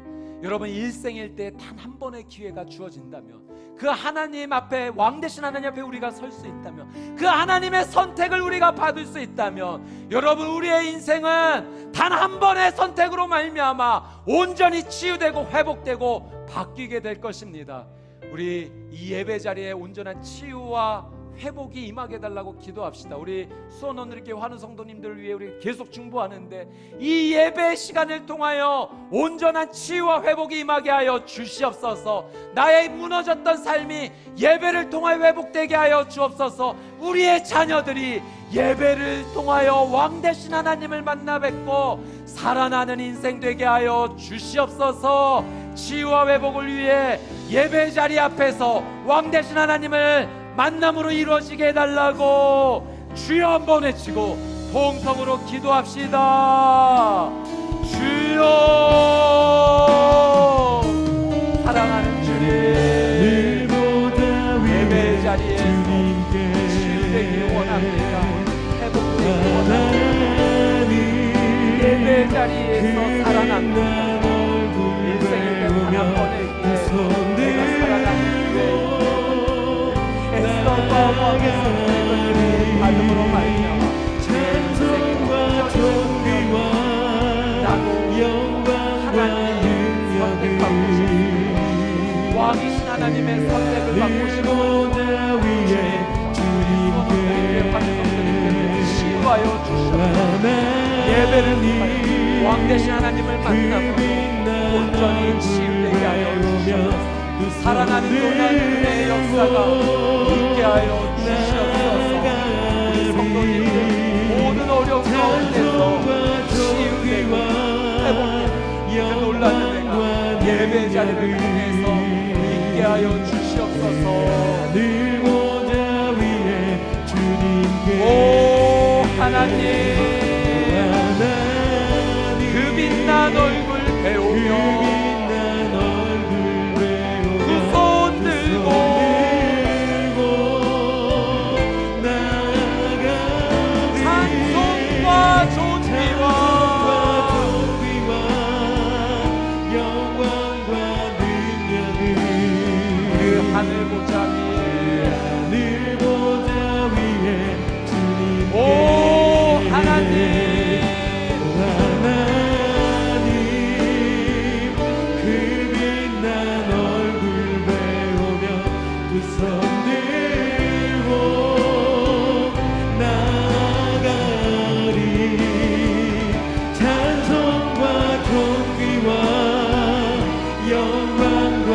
여러분, 일생일 때 단 한 번의 기회가 주어진다면, 그 하나님 앞에, 왕 대신 하나님 앞에 우리가 설 수 있다면, 그 하나님의 선택을 우리가 받을 수 있다면, 여러분, 우리의 인생은 단 한 번의 선택으로 말미암아 온전히 치유되고 회복되고 바뀌게 될 것입니다. 우리 이 예배 자리에 온전한 치유와 회복이 임하게 해달라고 기도합시다. 우리 수원원들께 환우 성도님들을 위해 우리 계속 중보하는데, 이 예배 시간을 통하여 온전한 치유와 회복이 임하게 하여 주시옵소서. 나의 무너졌던 삶이 예배를 통하여 회복되게 하여 주옵소서. 우리의 자녀들이 예배를 통하여 왕 대신 하나님을 만나 뵙고 살아나는 인생 되게 하여 주시옵소서. 치유와 회복을 위해 예배 자리 앞에서 왕 대신 하나님을 만남으로 이루어지게 해달라고 주여 한번 외치고 통성으로 기도합시다. 주여, 사랑하는 주님, 예배 자리에서 치유되기 원합니다. 회복되기 원합니다. 예배 자리에서 살아납니다. 인생일 때 단 한 번의 기회, 내가 살아나는 기회, 에스더와 왕의 선택을 받음으로 말미암아 찬송과 존귀와 하나님의 선택받고 싶습니다. 왕이신 하나님의 선택을 받고 싶습니다. 치유하여 주시옵소서. 예배를 통하여 왕 대신 하나님을 만남으로 온전히 치유되게 하여 주시옵소서. 살아나는 놀라운 은혜의 역사가 있게 하여 주시옵소서. 우리 성도님들 모든 어려움 가운데서 치유되고 회복되고 그 놀라운 은혜가 예배 자리를 통해서 있게 하여 주시옵소서. 오 하나님, 그 빛난 얼굴 배우며 하늘 보좌 위에 오 하나님, 그 빛난 얼굴 배우며 두 손 들고 나가리. 찬송과 존귀와 영광과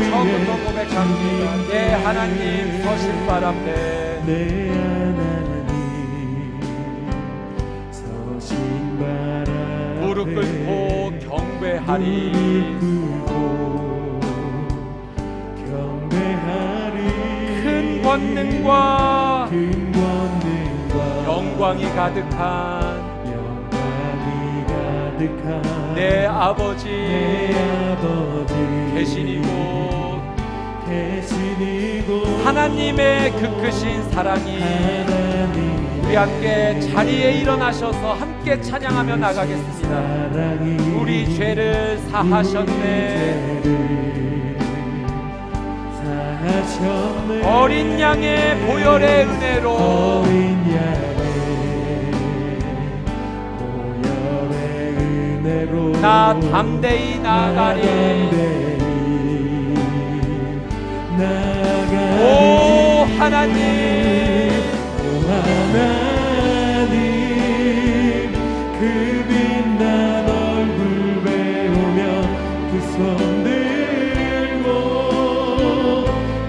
처음부터 고백합니다. 내 하나님 서신 발 앞에, 내 하나님 서신 발 앞에 무릎 꿇고 경배하리. 큰 권능과 영광이 가득한 가득한 내 아버지 계시니고 하나님의 그 크신 사랑이 우리 함께 자리에 일어나셔서 함께 찬양하며 나가겠습니다. 우리 죄를 사하셨네. 어린 양의 보혈의 은혜로 나 담대히 나아가리. 오 하나님, 그 빛난 얼굴 배우며 두 손 들고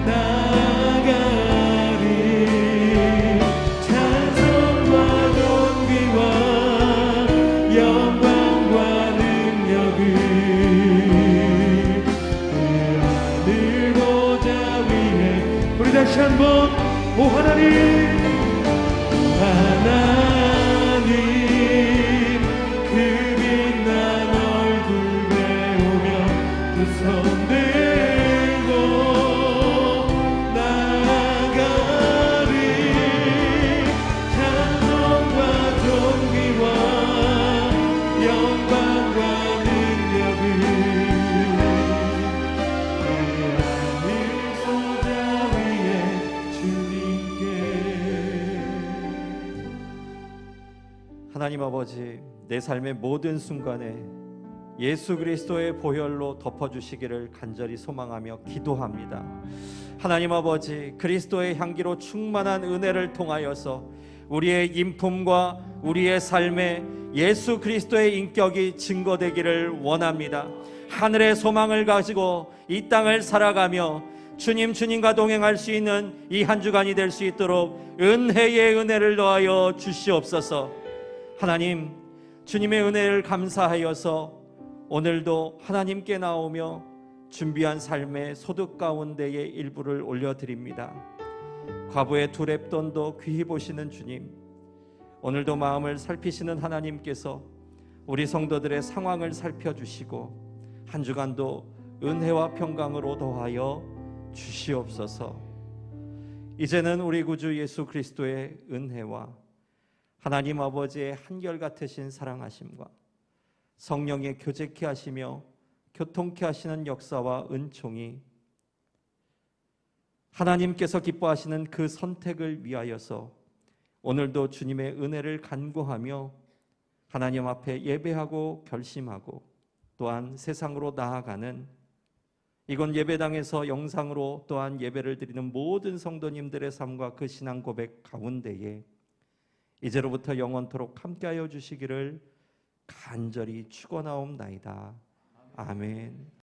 나가리. 찬송과 존귀와 영광과 능력을 그 하늘 보좌 위에 우리 다시 한번 오 하나님, 하나님 그 빛난 얼굴 배우며 두 손 들고 나가리. 찬송과 존귀와 영광과 능력을 하늘 보좌 위에 주님께. 하나님 아버지, 내 삶의 모든 순간에 예수 그리스도의 보혈로 덮어주시기를 간절히 소망하며 기도합니다. 하나님 아버지, 그리스도의 향기로 충만한 은혜를 통하여서 우리의 인품과 우리의 삶에 예수 그리스도의 인격이 증거되기를 원합니다. 하늘의 소망을 가지고 이 땅을 살아가며 주님과 동행할 수 있는 이 한 주간이 될 수 있도록 은혜의 은혜를 더하여 주시옵소서. 하나님, 주님의 은혜를 감사하여서 오늘도 하나님께 나오며 준비한 삶의 소득 가운데의 일부를 올려드립니다. 과부의 두 렙돈도 귀히 보시는 주님, 오늘도 마음을 살피시는 하나님께서 우리 성도들의 상황을 살펴주시고 한 주간도 은혜와 평강으로 더하여 주시옵소서. 이제는 우리 구주 예수 그리스도의 은혜와 하나님 아버지의 한결같으신 사랑하심과 성령의 교제케 하시며 교통케 하시는 역사와 은총이 하나님께서 기뻐하시는 그 선택을 위하여서 오늘도 주님의 은혜를 간구하며 하나님 앞에 예배하고 결심하고 또한 세상으로 나아가는 이곳 예배당에서 영상으로 또한 예배를 드리는 모든 성도님들의 삶과 그 신앙 고백 가운데에 이제로부터 영원토록 함께하여 주시기를 간절히 축원하옵나이다. 아멘.